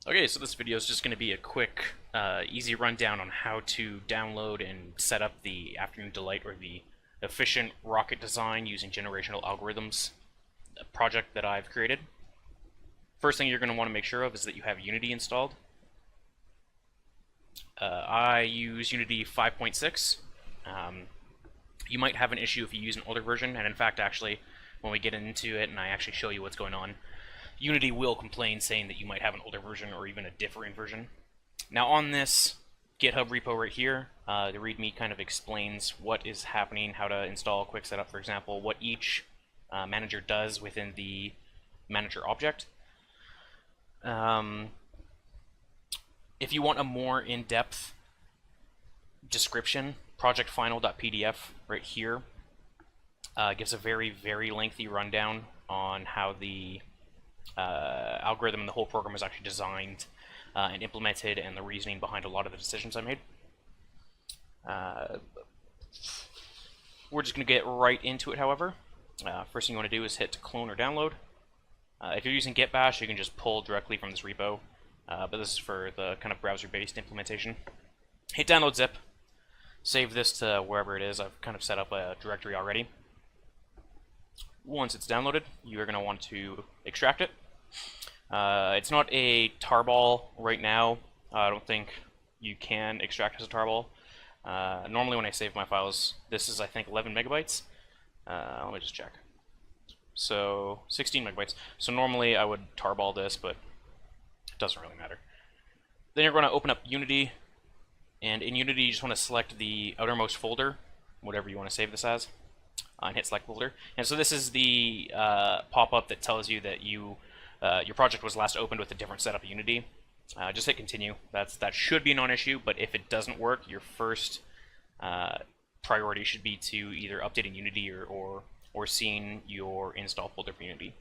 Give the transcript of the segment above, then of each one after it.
Okay, so this video is just going to be a quick, easy rundown on how to download and set up the Afternoon Delight, or the efficient rocket design using generational algorithms project that I've created. First thing you're going to want to make sure of is that you have Unity installed. I use Unity 5.6. You might have an issue if you use an older version, and in fact, actually, when we get into it and I actually show you what's going on, Unity will complain saying that you might have an older version or even a differing version. Now on this GitHub repo right here, the README kind of explains what is happening, how to install Quick Setup, for example, what each manager does within the manager object. If you want a more in-depth description, projectfinal.pdf right here gives a very, very lengthy rundown on how the algorithm and the whole program is actually designed and implemented, and the reasoning behind a lot of the decisions I made. We're just going to get right into it, however. First thing you want to do is hit clone or download. If you're using Git Bash, you can just pull directly from this repo, but this is for the kind of browser-based implementation. Hit download zip, save this to wherever it is. I've kind of set up a directory already. Once it's downloaded, you're going to want to extract it. It's not a tarball right now. I don't think you can extract as a tarball. Normally when I save my files, this is I think 11 megabytes. Let me just check. So 16 megabytes. So normally I would tarball this, but it doesn't really matter. Then you're going to open up Unity, and in Unity you just want to select the outermost folder, whatever you want to save this as, and hit select folder. And so this is the pop-up that tells you that your project was last opened with a different setup of Unity. Just hit continue. That should be a non-issue, but if it doesn't work, your first priority should be to either updating Unity or seeing your install folder for Unity.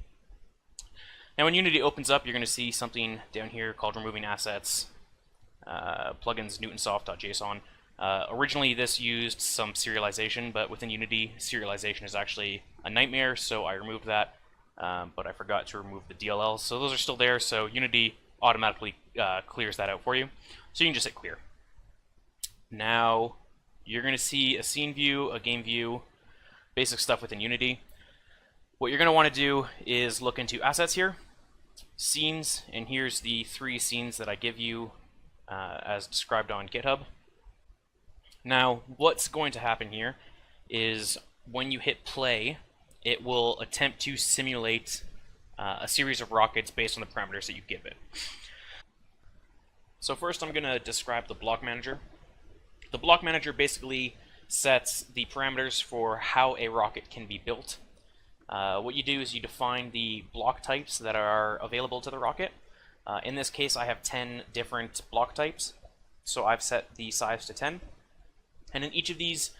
Now when Unity opens up, you're going to see something down here called removing assets, plugins newtonsoft.json. Originally this used some serialization, but within Unity, serialization is actually a nightmare, so I removed that, but I forgot to remove the DLLs. So those are still there, so Unity automatically clears that out for you. So you can just hit clear. Now you're going to see a scene view, a game view, basic stuff within Unity. What you're going to want to do is look into assets here, scenes, and here's the 3 scenes that I give you as described on GitHub. Now, what's going to happen here is when you hit play, it will attempt to simulate a series of rockets based on the parameters that you give it. So first I'm going to describe the block manager. The block manager basically sets the parameters for how a rocket can be built. What you do is you define the block types that are available to the rocket. In this case, I have 10 different block types, so I've set the size to 10. And in each of these,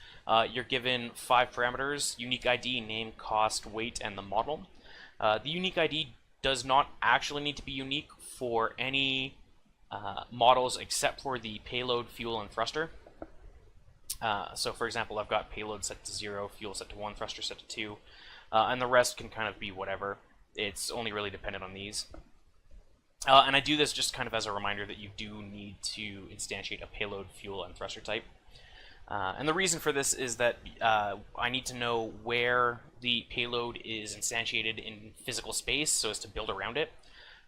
you're given 5 parameters: unique ID, name, cost, weight, and the model. The unique ID does not actually need to be unique for any models except for the payload, fuel, and thruster. So for example, I've got payload set to 0, fuel set to 1, thruster set to 2, and the rest can kind of be whatever. It's only really dependent on these. And I do this just kind of as a reminder that you do need to instantiate a payload, fuel, and thruster type. And the reason for this is that I need to know where the payload is instantiated in physical space so as to build around it.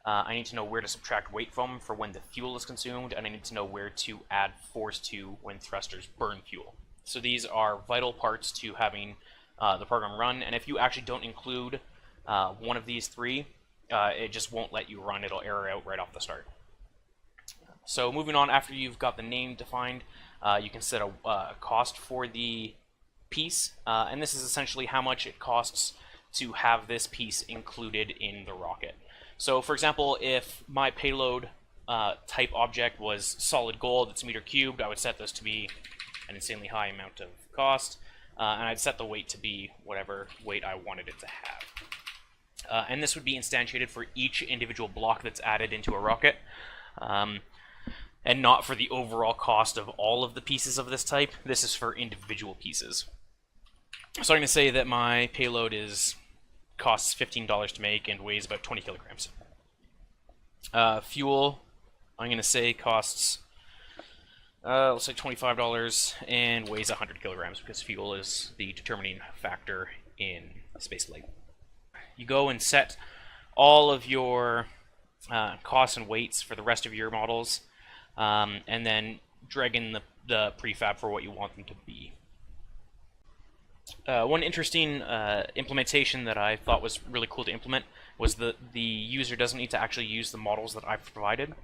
I need to know where to subtract weight from for when the fuel is consumed, and I need to know where to add force to when thrusters burn fuel. So these are vital parts to having the program run, and if you actually don't include one of these 3, it just won't let you run. It'll error out right off the start. So moving on, after you've got the name defined, you can set a cost for the piece, and this is essentially how much it costs to have this piece included in the rocket. So for example, if my payload type object was solid gold, it's meter cubed, I would set this to be an insanely high amount of cost, and I'd set the weight to be whatever weight I wanted it to have. And this would be instantiated for each individual block that's added into a rocket, and not for the overall cost of all of the pieces of this type. This is for individual pieces. So I'm going to say that my payload costs $15 to make and weighs about 20 kilograms. Fuel I'm going to say costs, let's say $25 and weighs 100 kilograms because fuel is the determining factor in spaceflight. You go and set all of your costs and weights for the rest of your models, and then drag in the prefab for what you want them to be. One interesting implementation that I thought was really cool to implement was that the user doesn't need to actually use the models that I've provided.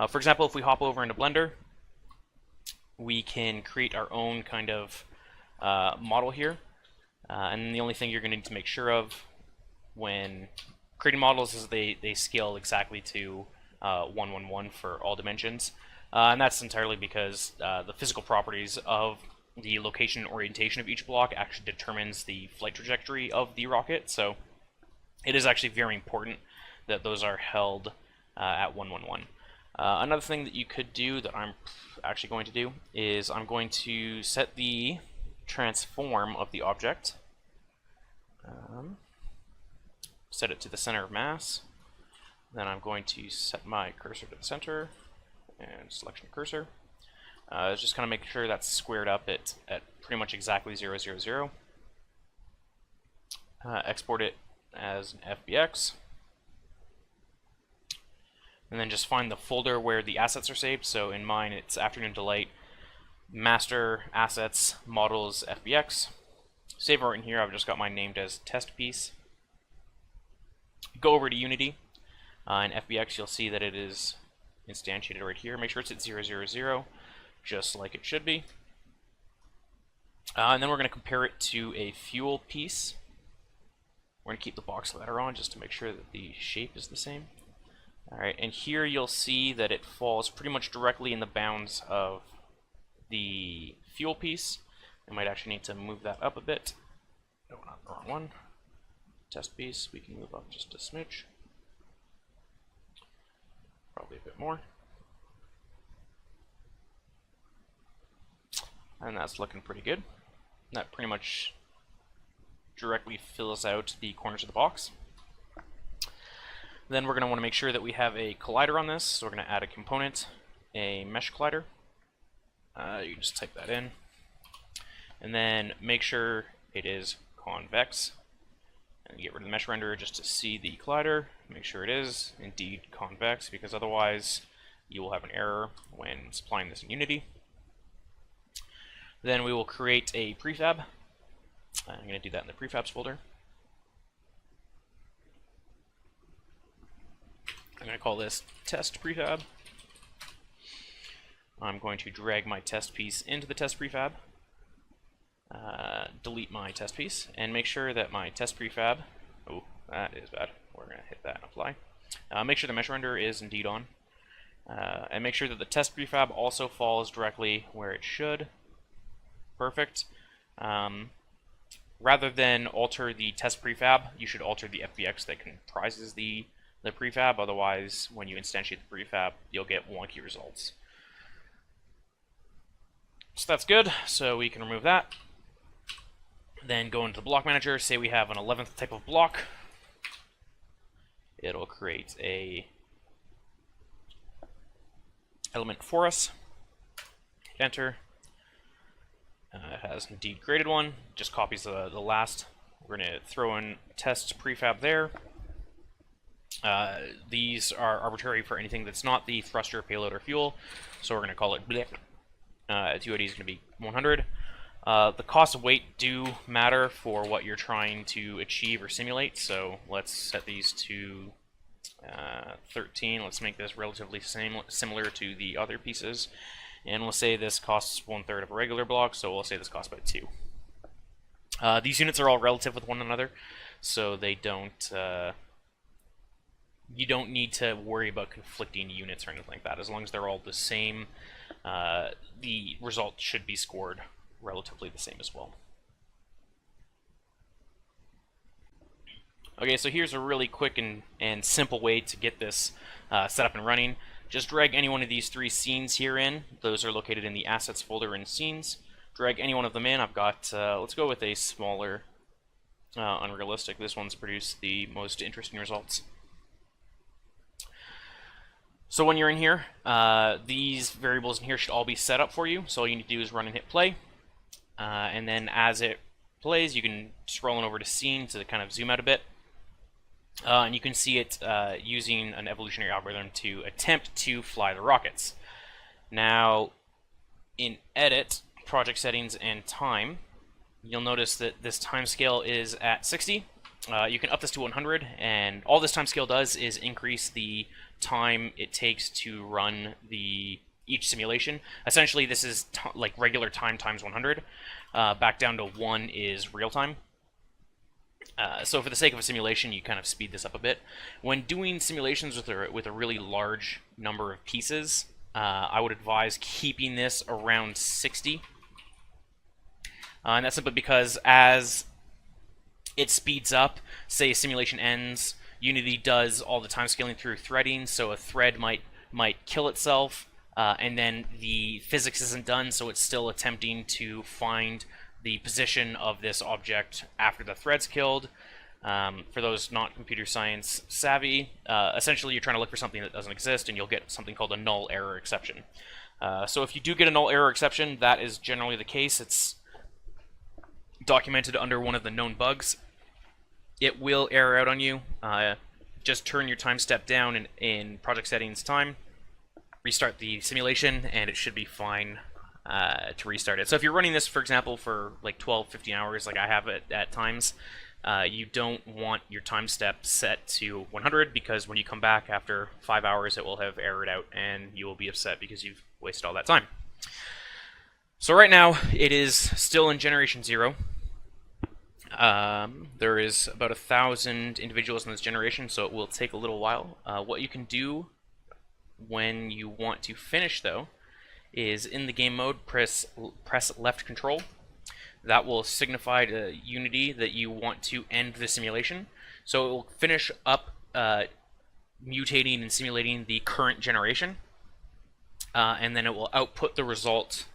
For example, if we hop over into Blender, we can create our own kind of model here. And the only thing you're going to need to make sure of when creating models is they scale exactly to 1:1:1 for all dimensions. And that's entirely because the physical properties of the location and orientation of each block actually determines the flight trajectory of the rocket. So it is actually very important that those are held at 1:1:1. Another thing that you could do that I'm actually going to do is I'm going to set the transform of the object. Set it to the center of mass. Then I'm going to set my cursor to the center and selection of cursor. Just kind of make sure that's squared up at pretty much exactly 0, 0, 0. Export it as an FBX. And then just find the folder where the assets are saved. So in mine, it's Afternoon Delight, Master, Assets, Models, FBX. Save right in here. I've just got mine named as Test Piece. Go over to Unity. In FBX, you'll see that it is instantiated right here. Make sure it's at 0, 0, 0, just like it should be. And then we're going to compare it to a fuel piece. We're going to keep the box ladder on just to make sure that the shape is the same. Alright, and here you'll see that it falls pretty much directly in the bounds of the fuel piece. I might actually need to move that up a bit. No, not the wrong one. Test piece, we can move up just a smidge. Probably a bit more. And that's looking pretty good. That pretty much directly fills out the corners of the box. Then we're going to want to make sure that we have a collider on this, so we're going to add a component, a mesh collider. You can just type that in. And then make sure it is convex. And get rid of the mesh renderer just to see the collider. Make sure it is indeed convex, because otherwise you will have an error when supplying this in Unity. Then we will create a prefab. I'm going to do that in the prefabs folder. I'm going to call this test prefab. I'm going to drag my test piece into the test prefab, delete my test piece, and make sure that my test prefab, oh, that is bad. We're going to hit that and apply. Make sure the mesh renderer is indeed on, and make sure that the test prefab also falls directly where it should. Perfect. Rather than alter the test prefab, you should alter the FBX that comprises the prefab. Otherwise, when you instantiate the prefab, you'll get wonky results. So that's good. So we can remove that. Then go into the block manager. Say we have an 11th type of block. It'll create a element for us. Hit enter. It has indeed created one. Just copies the last. We're going to throw in test prefab there. These are arbitrary for anything that's not the thruster, payload, or fuel, so we're going to call it blip. Its UID is going to be 100. The cost of weight do matter for what you're trying to achieve or simulate, so let's set these to 13. Let's make this relatively similar to the other pieces, and we'll say this costs 1/3 of a regular block, so we'll say this costs about 2. These units are all relative with one another, so they don't... you don't need to worry about conflicting units or anything like that. As long as they're all the same, the result should be scored relatively the same as well. Okay, so here's a really quick and simple way to get this set up and running. Just drag any one of these 3 scenes here in. Those are located in the assets folder in scenes. Drag any one of them in. I've got, let's go with a smaller unrealistic. This one's produced the most interesting results. So So when you're in here, these variables in here should all be set up for you. So all you need to do is run and hit play. And then as it plays, you can scroll on over to scene to kind of zoom out a bit. And you can see it using an evolutionary algorithm to attempt to fly the rockets. Now, in Edit, Project Settings, and Time, you'll notice that this time scale is at 60. You can up this to 100, and all this time scale does is increase the time it takes to run each simulation. Essentially, this is like regular time times 100. Back down to 1 is real time. So for the sake of a simulation, you kind of speed this up a bit. When doing simulations with a really large number of pieces, I would advise keeping this around 60. And that's simply because as it speeds up, say a simulation ends, Unity does all the time scaling through threading, so a thread might kill itself, and then the physics isn't done, so it's still attempting to find the position of this object after the thread's killed. For those not computer science savvy, essentially you're trying to look for something that doesn't exist, and you'll get something called a null error exception. So if you do get a null error exception, that is generally the case. It's documented under one of the known bugs. It will error out on you. Just turn your time step down in Project Settings Time, restart the simulation, and it should be fine to restart it. So if you're running this, for example, for like 12, 15 hours, like I have it at times, you don't want your time step set to 100, because when you come back after 5 hours, it will have errored out, and you will be upset because you've wasted all that time. So right now, it is still in Generation 0. There is about 1,000 individuals in this generation, so it will take a little while. What you can do when you want to finish, though, is in the game mode, press left control. That will signify to Unity that you want to end the simulation. So it will finish up mutating and simulating the current generation, and then it will output the result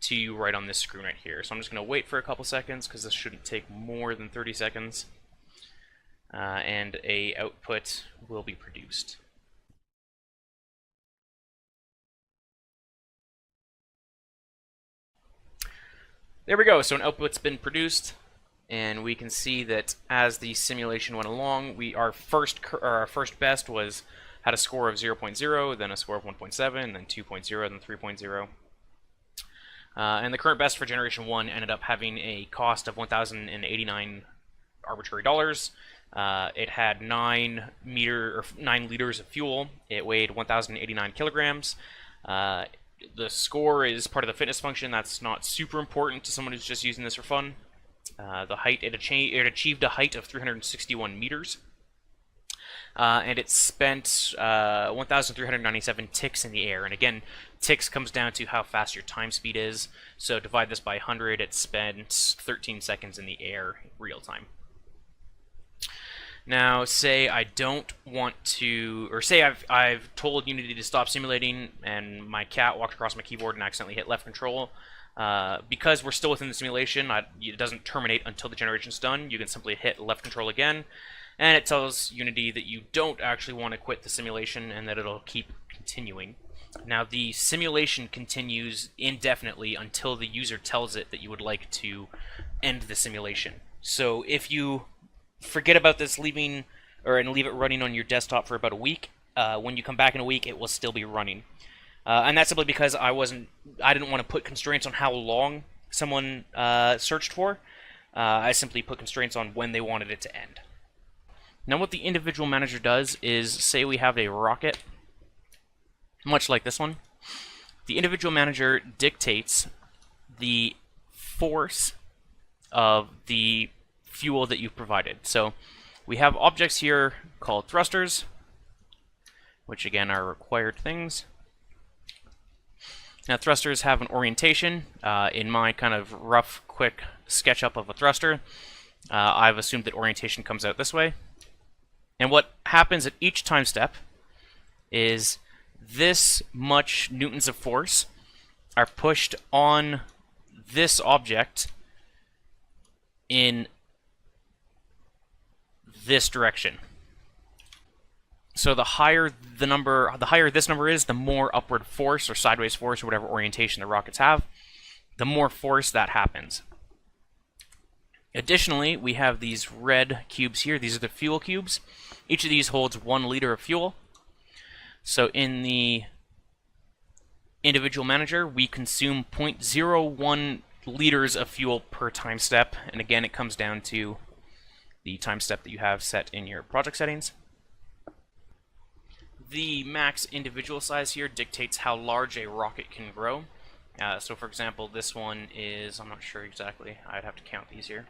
to you right on this screen right here. So I'm just going to wait for a couple seconds, because this shouldn't take more than 30 seconds, and a output will be produced. There we go. So an output's been produced, and we can see that as the simulation went along, our first best had a score of 0.0, then a score of 1.7, then 2.0, then 3.0. And the current best for Generation 1 ended up having a cost of 1,089 arbitrary dollars. It had 9 liters of fuel. It weighed 1,089 kilograms. The score is part of the fitness function. That's not super important to someone who's just using this for fun. The height, it achieved a height of 361 meters. And it spent 1,397 ticks in the air. And again, ticks comes down to how fast your time speed is. So divide this by 100, it spent 13 seconds in the air real time. Now, say I don't want to, or say I've told Unity to stop simulating, and my cat walked across my keyboard and accidentally hit left control. Because we're still within the simulation, it doesn't terminate until the generation's done. You can simply hit left control again, and it tells Unity that you don't actually want to quit the simulation and that it'll keep continuing. Now, the simulation continues indefinitely until the user tells it that you would like to end the simulation. So if you forget about this and leave it running on your desktop for about a week, when you come back in a week, it will still be running. And that's simply because I didn't want to put constraints on how long someone searched for. I simply put constraints on when they wanted it to end. Now what the individual manager does is, say we have a rocket, much like this one. The individual manager dictates the force of the fuel that you've provided. So we have objects here called thrusters, which again are required things. Now thrusters have an orientation. In my kind of rough, quick SketchUp of a thruster, I've assumed that orientation comes out this way. And what happens at each time step is this much newtons of force are pushed on this object in this direction. So the higher this number is, the more upward force or sideways force or whatever orientation the rockets have, the more force that happens. Additionally, we have these red cubes here. These are the fuel cubes. Each of these holds 1 liter of fuel. So in the individual manager, we consume 0.01 liters of fuel per time step. And again, it comes down to the time step that you have set in your project settings. The max individual size here dictates how large a rocket can grow. So for example, this one is, I'm not sure exactly, I'd have to count these here.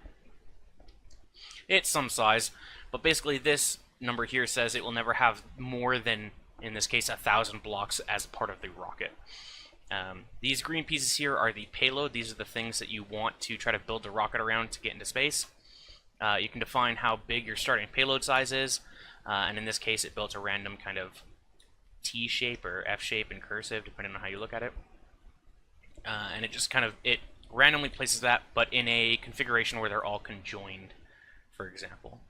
It's some size, but basically this number here says it will never have more than, in this case, 1,000 blocks as part of the rocket. These green pieces here are the payload. These are the things that you want to try to build the rocket around to get into space. You can define how big your starting payload size is, and in this case it built a random kind of T shape or F shape in cursive, depending on how you look at it. And it just kind of, it randomly places that, but in a configuration where they're all conjoined, for example.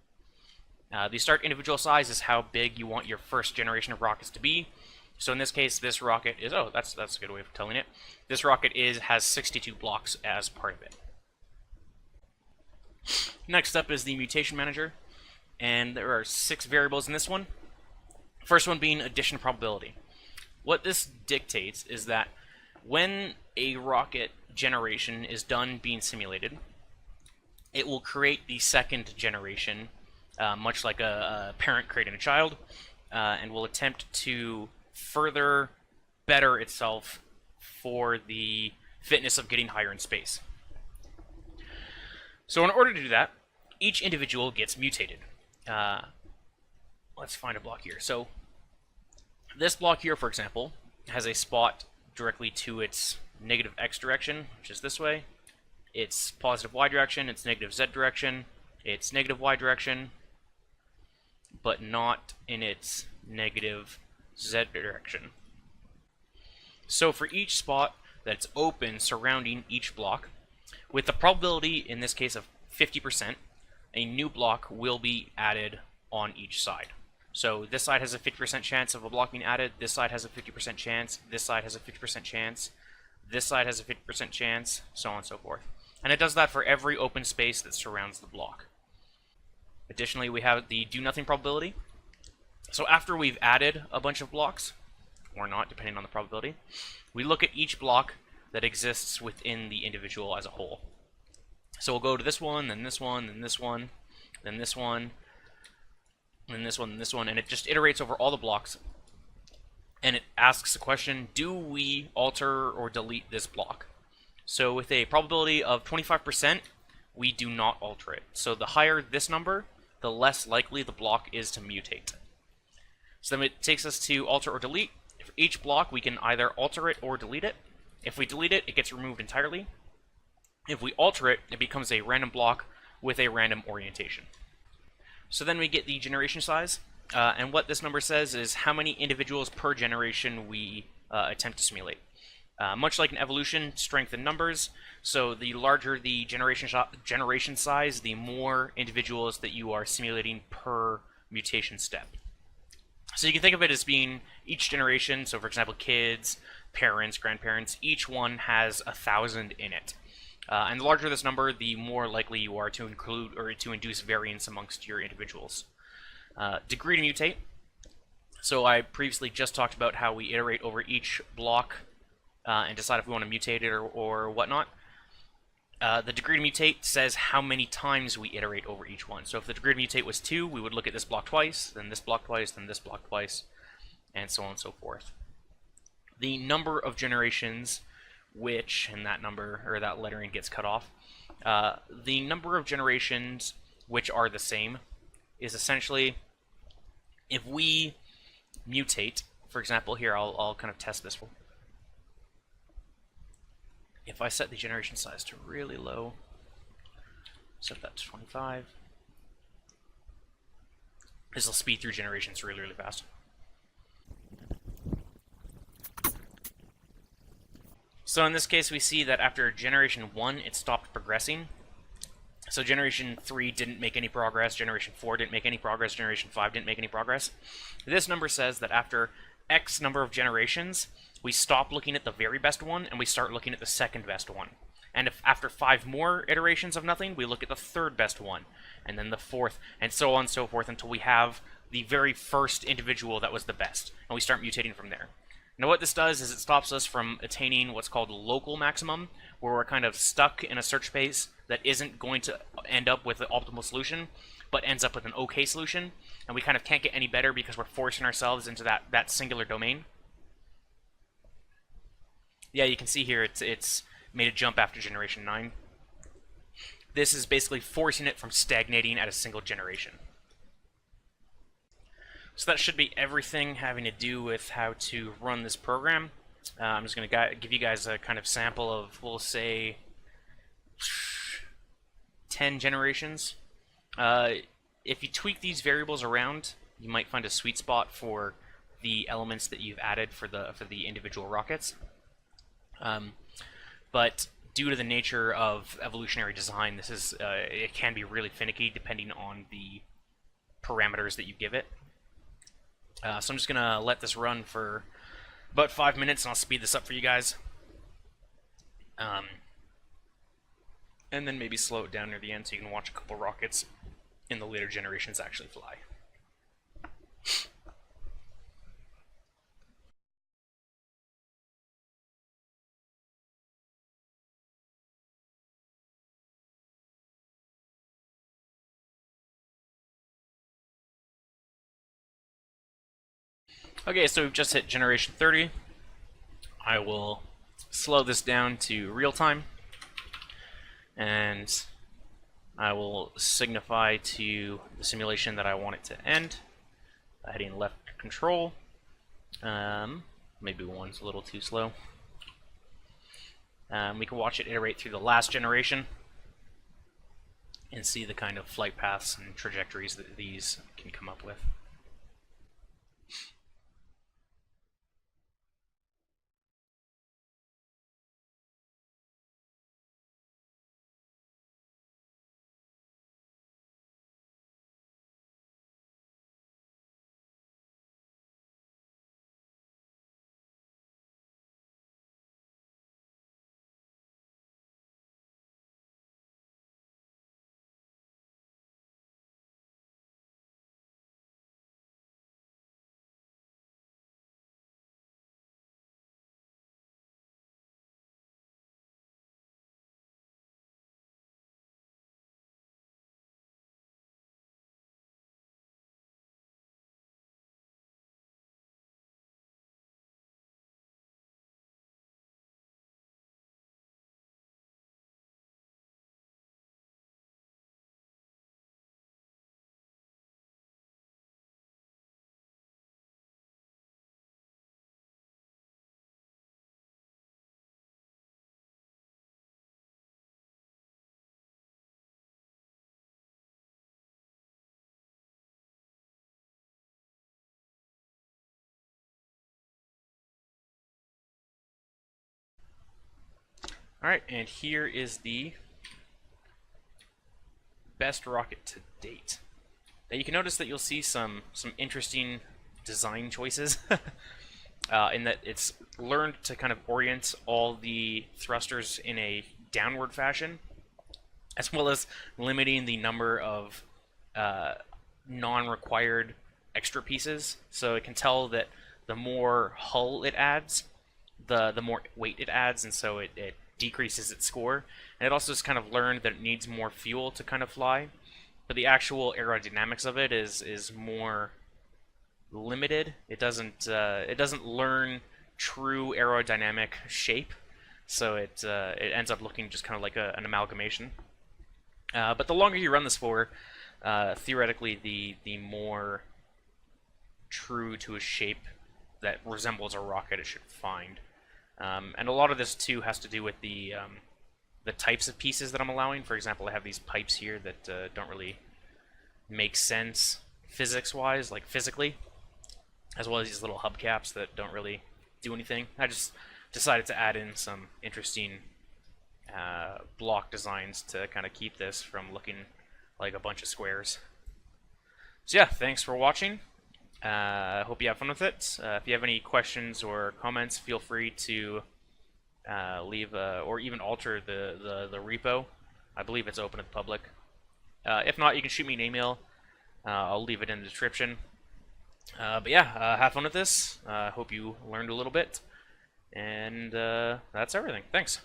The start individual size is how big you want your first generation of rockets to be. So in this case, this rocket is, oh, that's a good way of telling it. This rocket has 62 blocks as part of it. Next up is the mutation manager, and there are 6 variables in this one. First one being addition probability. What this dictates is that when a rocket generation is done being simulated, it will create the second generation, much like a parent creating a child, and will attempt to further better itself for the fitness of getting higher in space. So in order to do that, each individual gets mutated. Let's find a block here. So this block here, for example, has a spot directly to its negative x direction, which is this way. It's positive y direction, it's negative z direction, it's negative y direction, but not in its negative z direction. So for each spot that's open surrounding each block, with the probability in this case of 50%, a new block will be added on each side. So this side has a 50% chance of a block being added, this side has a 50% chance, this side has a 50% chance, this side has a 50% chance, so on and so forth. And it does that for every open space that surrounds the block. Additionally, we have the do-nothing probability. So after we've added a bunch of blocks, or not, depending on the probability, we look at each block that exists within the individual as a whole. So we'll go to this one, then this one, then this one, then this one, then this one, then this one, and it just iterates over all the blocks, and it asks the question, do we alter or delete this block? So with a probability of 25%, we do not alter it. So the higher this number, the less likely the block is to mutate. So then it takes us to alter or delete. For each block, we can either alter it or delete it. If we delete it, it gets removed entirely. If we alter it, it becomes a random block with a random orientation. So then we get the generation size, and what this number says is how many individuals per generation we attempt to simulate. Much like in evolution, strength in numbers, so the larger the generation size, the more individuals that you are simulating per mutation step. So you can think of it as being each generation, so for example kids, parents, grandparents, each one has 1,000 in it. And the larger this number, the more likely you are to include or to induce variance amongst your individuals. Degree to mutate. So I previously just talked about how we iterate over each block and decide if we want to mutate it or whatnot. The degree to mutate says how many times we iterate over each one. So if the degree to mutate was 2, we would look at this block twice, then this block twice, then this block twice, and so on and so forth. The number of generations which, and that number, or that lettering gets cut off, the number of generations which are the same is essentially, if we mutate, for example, here I'll kind of test this. If I set the generation size to really low, set that to 25, this will speed through generations really, really fast. So in this case, we see that after generation 1, it stopped progressing. So Generation 3 didn't make any progress, Generation 4 didn't make any progress, Generation 5 didn't make any progress. This number says that after X number of generations, we stop looking at the very best one and we start looking at the second best one. And if after 5 more iterations of nothing, we look at the third best one, and then the fourth, and so on and so forth until we have the very first individual that was the best, and we start mutating from there. Now what this does is it stops us from attaining what's called local maximum, where we're kind of stuck in a search space that isn't going to end up with the optimal solution, but ends up with an okay solution, and we kind of can't get any better because we're forcing ourselves into that singular domain. Yeah, you can see here it's made a jump after Generation 9. This is basically forcing it from stagnating at a single generation. So that should be everything having to do with how to run this program. I'm just going to give you guys a kind of sample of, we'll say, 10 generations. If you tweak these variables around, you might find a sweet spot for the elements that you've added for the individual rockets. But due to the nature of evolutionary design, this is it can be really finicky depending on the parameters that you give it. So I'm just gonna let this run for about 5 minutes, and I'll speed this up for you guys. And then maybe slow it down near the end so you can watch a couple rockets in the later generations actually fly. Okay, so we've just hit generation 30. I will slow this down to real time, and I will signify to the simulation that I want it to end by hitting left control. Maybe one's a little too slow. We can watch it iterate through the last generation and see the kind of flight paths and trajectories that these can come up with. Alright, and here is the best rocket to date. Now you can notice that you'll see some interesting design choices in that it's learned to kind of orient all the thrusters in a downward fashion, as well as limiting the number of non-required extra pieces. So it can tell that the more hull it adds, the more weight it adds, and so it decreases its score. And it also just kind of learned that it needs more fuel to kind of fly, but the actual aerodynamics of it is more limited. It doesn't learn true aerodynamic shape, so it ends up looking just kind of like an amalgamation. But the longer you run this for, theoretically, the more true to a shape that resembles a rocket it should find. And a lot of this too has to do with the types of pieces that I'm allowing. For example, I have these pipes here that don't really make sense physics-wise, like physically, as well as these little hubcaps that don't really do anything. I just decided to add in some interesting block designs to kind of keep this from looking like a bunch of squares. So yeah, thanks for watching. Hope you have fun with it. If you have any questions or comments, feel free to leave or even alter the repo. I believe it's open to the public. If not, you can shoot me an email. I'll leave it in the description. But yeah, have fun with this. Hope you learned a little bit. And that's everything. Thanks.